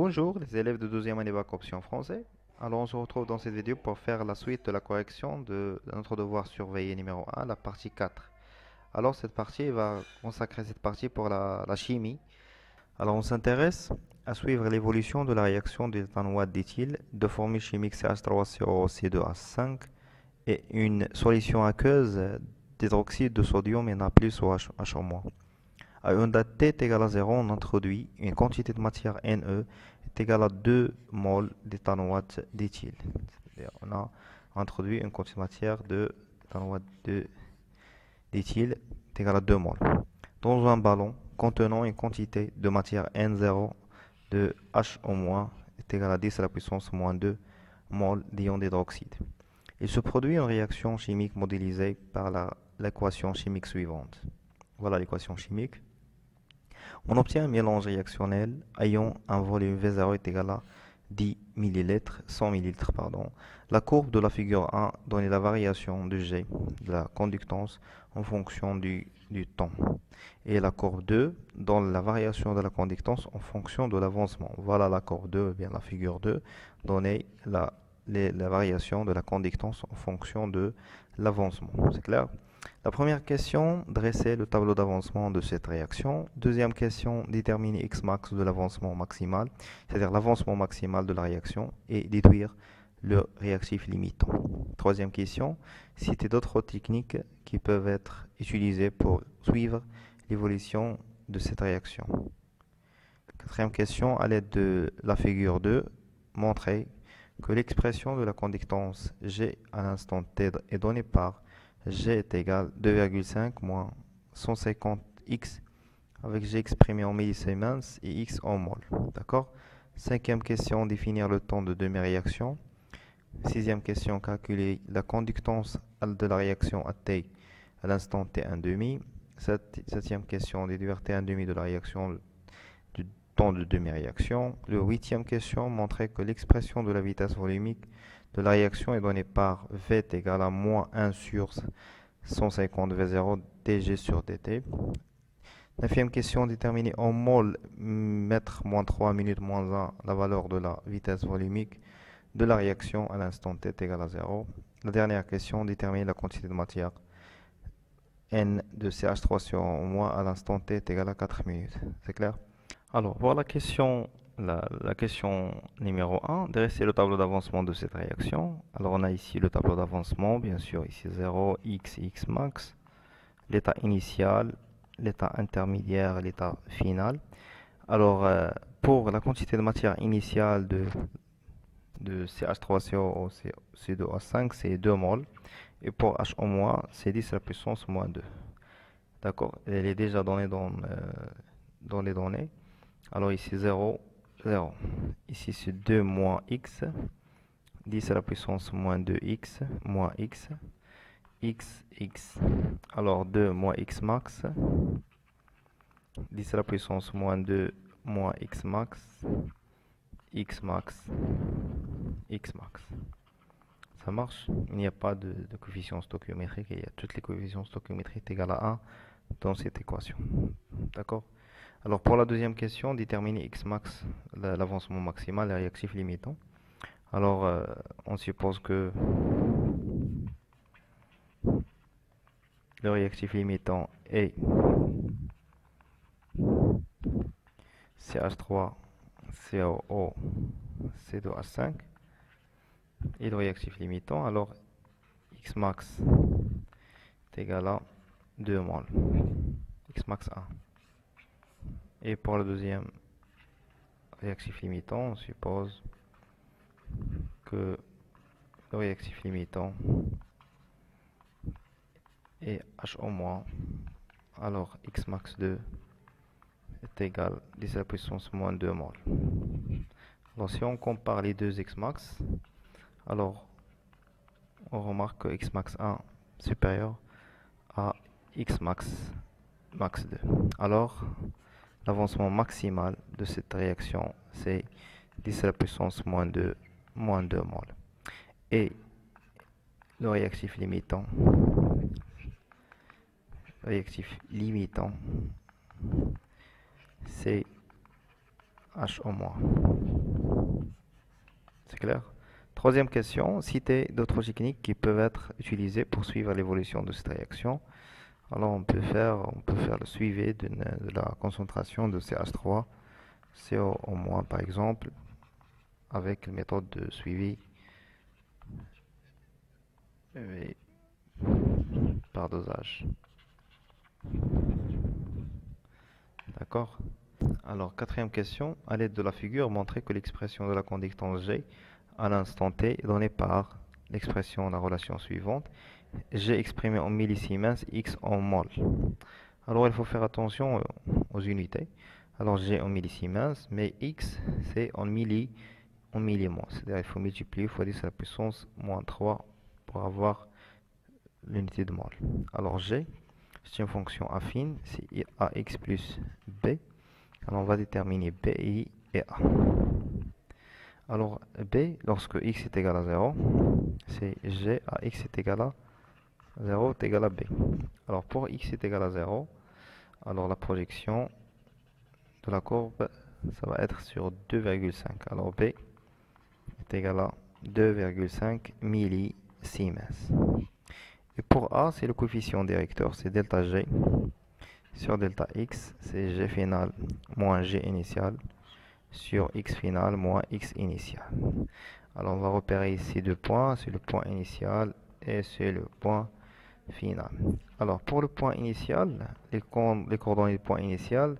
Bonjour les élèves de deuxième année bac option français. Alors on se retrouve dans cette vidéo pour faire la suite de la correction de notre devoir surveillé numéro 1, la partie 4. Alors cette partie va consacrer cette partie pour la chimie. Alors on s'intéresse à suivre l'évolution de la réaction de l'éthanoate d'éthyle, de formule chimique CH3COC2H5 et une solution aqueuse d'hydroxyde de sodium Na+OH. À une date t est égale à 0, on introduit une quantité de matière Ne est égale à 2 mol d'éthanoate d'éthyle. C'est-à-dire on a introduit une quantité de matière d'éthanoate d'éthyle est égale à 2 mol dans un ballon contenant une quantité de matière N0 de H est égale à 10 à la puissance moins 2 mol d'ion d'hydroxyde. Il se produit une réaction chimique modélisée par l'équation chimique suivante. Voilà l'équation chimique. On obtient un mélange réactionnel ayant un volume V0 est égal à 10 ml, 100 ml, pardon. La courbe de la figure 1 donne la variation de G, de la conductance, en fonction du temps. Et la courbe 2 donne la variation de la conductance en fonction de l'avancement. Voilà la courbe 2, bien la figure 2, donne la variation de la conductance en fonction de l'avancement. C'est clair? La première question, dresser le tableau d'avancement de cette réaction. Deuxième question, déterminer X max de l'avancement maximal, c'est-à-dire l'avancement maximal de la réaction, et déduire le réactif limitant. Troisième question, citer d'autres techniques qui peuvent être utilisées pour suivre l'évolution de cette réaction. Quatrième question, à l'aide de la figure 2, montrer que l'expression de la conductance G à l'instant T est donnée par G est égal à 2,5 moins 150x avec G exprimé en millisiemens et X en mol. D'accord? Cinquième question, définir le temps de demi-réaction. Sixième question, calculer la conductance de la réaction à T à l'instant T1,5. Septième question, déduire T1,5 de la réaction du temps de demi-réaction. Le huitième question, montrer que l'expression de la vitesse volumique de la réaction est donnée par V est égal à moins 1 sur 150 V0 dG sur dt. Neuvième question, déterminer en mol mètre moins 3 minutes moins 1 la valeur de la vitesse volumique de la réaction à l'instant t est égal à 0. La dernière question, déterminer la quantité de matière N de CH3CO- à l'instant t est égal à 4 minutes. C'est clair? Alors, pour la question numéro 1, dresser le tableau d'avancement de cette réaction. Alors, on a ici le tableau d'avancement, bien sûr, ici 0, x et x max, l'état initial, l'état intermédiaire, l'état final. Alors, pour la quantité de matière initiale de CH3CO, C2H5, c'est 2 mol. Et pour H c'est 10 à la puissance moins 2. D'accord? Elle est déjà donnée dans les données. Alors ici 0, 0. Ici c'est 2 moins x, 10 à la puissance moins 2x, moins x, x. Alors 2 moins x max, 10 à la puissance moins 2 moins x max, x max, x max. Ça marche? Il n'y a pas de coefficient stoichiométrique, il y a toutes les coefficients stoichiométriques égales à 1 dans cette équation. D'accord? Alors pour la deuxième question, déterminer x max, l'avancement maximal, le réactif limitant. Alors on suppose que le réactif limitant est CH3COO C2H5 et le réactif limitant, alors x max est égal à 2 mol, x max 1. Et pour le deuxième réactif limitant, on suppose que le réactif limitant est HO-, alors x max 2 est égal à 10 à la puissance moins 2 mol. Alors si on compare les deux x max, alors on remarque que x max 1 supérieur à x max 2. Alors l'avancement maximal de cette réaction, c'est 10 à la puissance moins 2 mol. Et le réactif limitant, c'est H au moins. C'est clair? Troisième question, citer d'autres techniques qui peuvent être utilisées pour suivre l'évolution de cette réaction. Alors on peut faire le suivi de la concentration de CH3, CO au moins par exemple, avec la méthode de suivi et par dosage. D'accord? Alors, quatrième question. À l'aide de la figure, montrez que l'expression de la conductance G à l'instant T est donnée par l'expression, la relation suivante. G exprimé en millisiemens, X en mol. Alors, il faut faire attention aux unités. Alors, G en millisiemens, mais X, c'est en millimol. C'est-à-dire, il faut multiplier fois 10 à la puissance moins 3 pour avoir l'unité de mol. Alors, G, c'est une fonction affine, c'est AX plus B. Alors on va déterminer BI et A. Alors B, lorsque x est égal à 0, c'est G à x est égal à 0 est égal à B. Alors pour x est égal à 0, alors la projection de la courbe, ça va être sur 2,5. Alors B est égal à 2,5 millisiemens. Et pour A, c'est le coefficient directeur, c'est delta G. Sur delta x, c'est G final moins G initial sur x final moins x initial. Alors on va repérer ici deux points, c'est le point initial et c'est le point final. Alors pour le point initial, les coordonnées du point initial,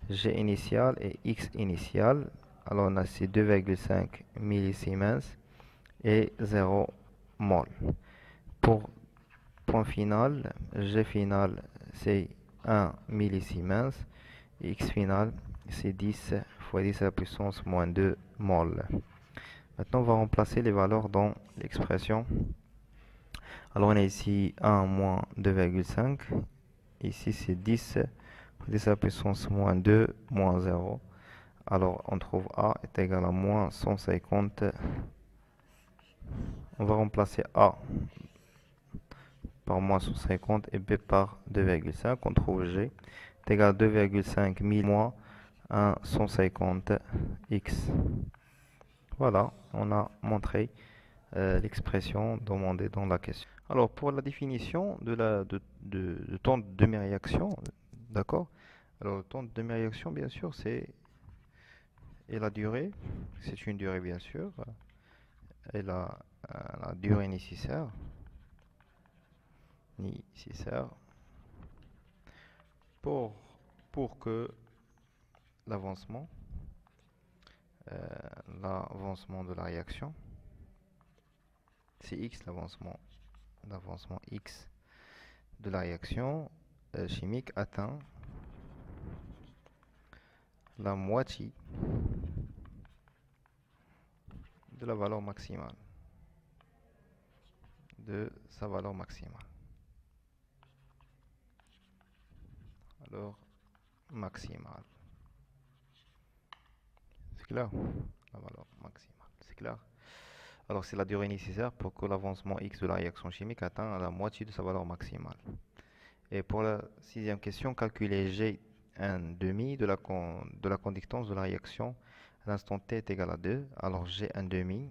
G initial et x initial. Alors on a ces 2,5 millisiemens et 0 mol. Pour point final, G final c'est 1 millisiemens et x final c'est 10 fois 10 à la puissance moins 2 mol. Maintenant, on va remplacer les valeurs dans l'expression. Alors, on a ici 1 moins 2,5. Ici, c'est 10 fois 10 à la puissance moins 2 moins 0. Alors, on trouve A est égal à moins 150. On va remplacer A par moins 150 et B par 2,5. On trouve G est égal à 2,5 moins 1 150 x. Voilà, on a montré l'expression demandée dans la question. Alors, pour la définition de temps de demi-réaction, d'accord? Alors, le temps de demi-réaction, bien sûr, et la durée, c'est une durée, bien sûr, et la durée nécessaire pour, pour que l'avancement, l'avancement de la réaction, c'est x, l'avancement x de la réaction chimique atteint la moitié de la valeur maximale, de sa valeur maximale. Alors, maximale. C'est clair? La valeur maximale. C'est clair? Alors, c'est la durée nécessaire pour que l'avancement X de la réaction chimique atteigne la moitié de sa valeur maximale. Et pour la sixième question, calculer G1,5 de la conductance de la réaction à l'instant T est égal à 2. Alors, G1,5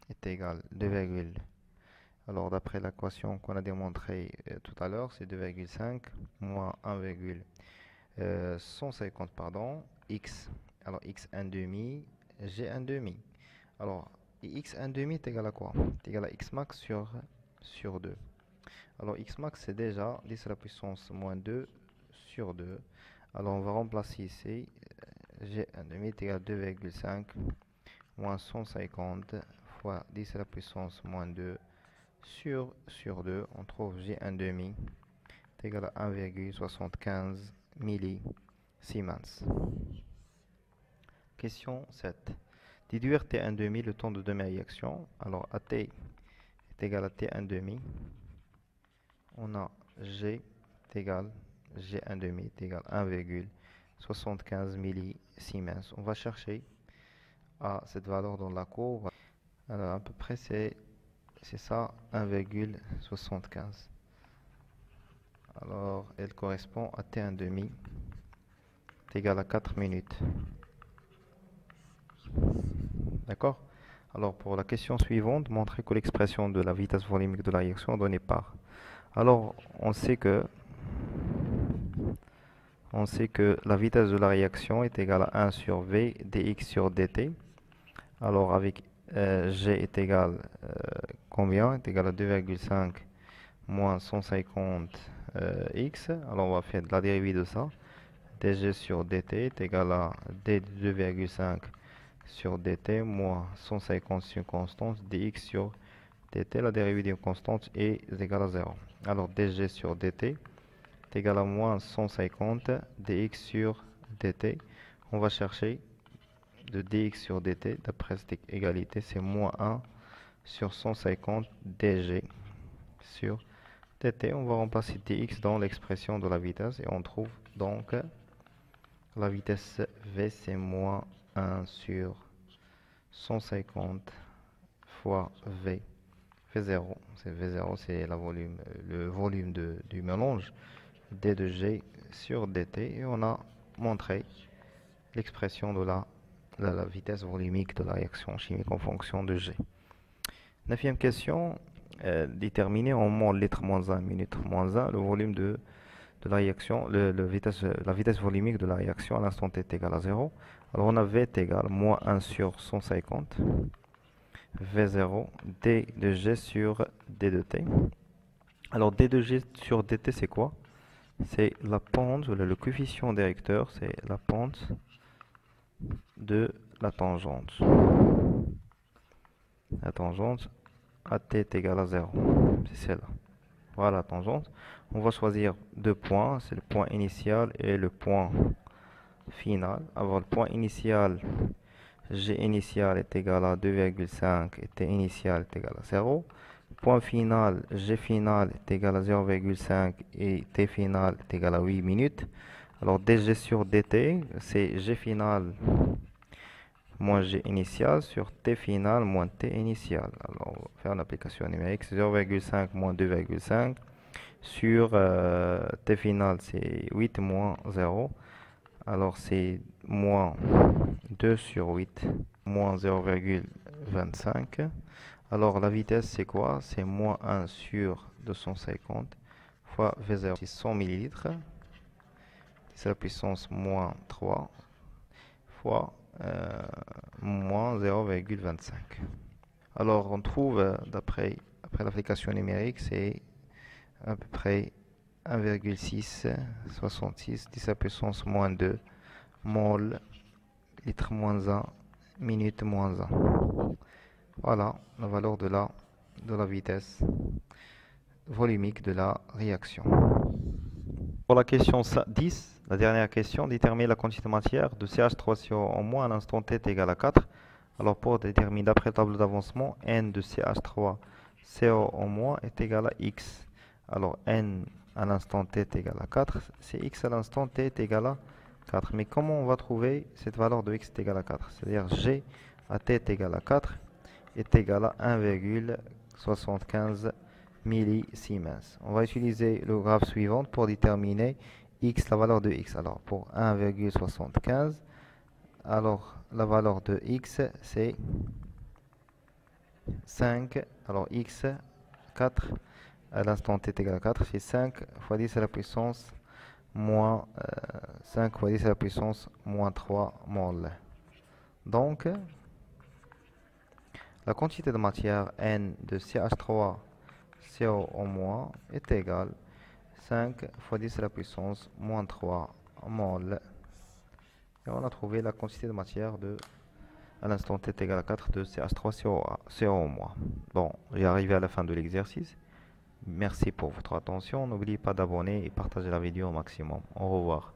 est égal à 2, alors d'après l'équation qu'on a démontrée tout à l'heure, c'est 2,5 moins 1,150 pardon, x. Alors x1,5, G1,5. Alors x1,5 est égal à quoi? C'est égal à x max sur 2. Alors x max c'est déjà 10 à la puissance moins 2 sur 2. Alors on va remplacer ici G1,5 est égal à 2,5 moins 150 fois 10 à la puissance moins 2 sur 2. On trouve G1,5 est égal à 1,75 millisiemens. Question 7. Déduire T1,5 le temps de demi-réaction. Alors AT est égal à T1,5. On a G est égal G1,5 est égal à 1,75 millisiemens. On va chercher à cette valeur dans la courbe. Alors à peu près c'est ça, 1,75. Alors elle correspond à T1,5 est égal à 4 minutes. D'accord? Alors pour la question suivante, montrer que l'expression de la vitesse volumique de la réaction est donnée par. Alors on sait que la vitesse de la réaction est égale à 1 sur V dx sur dt. Alors avec G est égal combien? Est égal à 2,5 moins 150 x. Alors on va faire de la dérivée de ça. dg sur dt est égal à d de 2,5 sur dt moins 150 sur constante dx sur dt. La dérivée d'une constante est égale à 0. Alors dg sur dt est égal à moins 150 dx sur dt. On va chercher de dx sur dt, d'après cette égalité, c'est moins 1 sur 150 dg sur dt. On va remplacer dx dans l'expression de la vitesse et on trouve donc la vitesse v, c'est moins 1 sur 150 fois v. V0, c'est V0, c'est le volume du mélange d de g sur dt. Et on a montré l'expression de la vitesse volumique de la réaction chimique en fonction de g. Neuvième question, déterminer en mol litre moins 1 minute moins 1 le volume de la réaction, la vitesse volumique de la réaction à l'instant t est égal à 0. Alors on a V est égal à moins 1 sur 150, V0, d de g sur d de t. Alors d de g sur dt c'est quoi? C'est la pente, le coefficient directeur, c'est la pente de la tangente. La tangente à t est égal à 0, c'est celle-là. Voilà la tangente. On va choisir deux points, c'est le point initial et le point final. Alors le point initial, G initial est égal à 2,5 et T initial est égal à 0. Point final, G final est égal à 0,5 et T final est égal à 8 minutes. Alors dg sur dt, c'est G final moins G initial sur T final moins T initial. Alors, on va faire une application numérique, 0,5 moins 2,5 sur T final, c'est 8 moins 0. Alors, c'est moins 2 sur 8, moins 0,25. Alors, la vitesse, c'est quoi? C'est moins 1 sur 250 fois V0, c'est 100 millilitres. C'est la puissance moins 3 fois moins 0,25. Alors on trouve après l'application numérique, c'est à peu près 1,666 10 à la puissance moins 2 mol litre moins 1 minute moins 1. Voilà la valeur de la vitesse volumique de la réaction. Pour la question 10, la dernière question, déterminer la quantité de matière de CH3CO en moins à l'instant t est égal à 4. Alors pour déterminer d'après le tableau d'avancement, N de CH3CO en moins est égal à X. Alors N à l'instant t est égal à 4, c'est X à l'instant t est égal à 4. Mais comment on va trouver cette valeur de X est égal à 4? C'est-à-dire G à t est égal à 4 est égal à 1,75 millisiemens. On va utiliser le graphe suivant pour déterminer x, la valeur de x. Alors pour 1,75, alors la valeur de x c'est 5. Alors x 4 à l'instant t est égal à 4, c'est 5 fois 10 à la puissance moins 5 fois 10 à la puissance moins 3 mol. Donc la quantité de matière N de CH3CO en moins est égal 5 fois 10 à la puissance moins 3 mol. Et on a trouvé la quantité de matière à l'instant t est égal à 4 de CH3CO en moins. Bon, j'ai arrivé à la fin de l'exercice. Merci pour votre attention. N'oubliez pas d'abonner et partager la vidéo au maximum. Au revoir.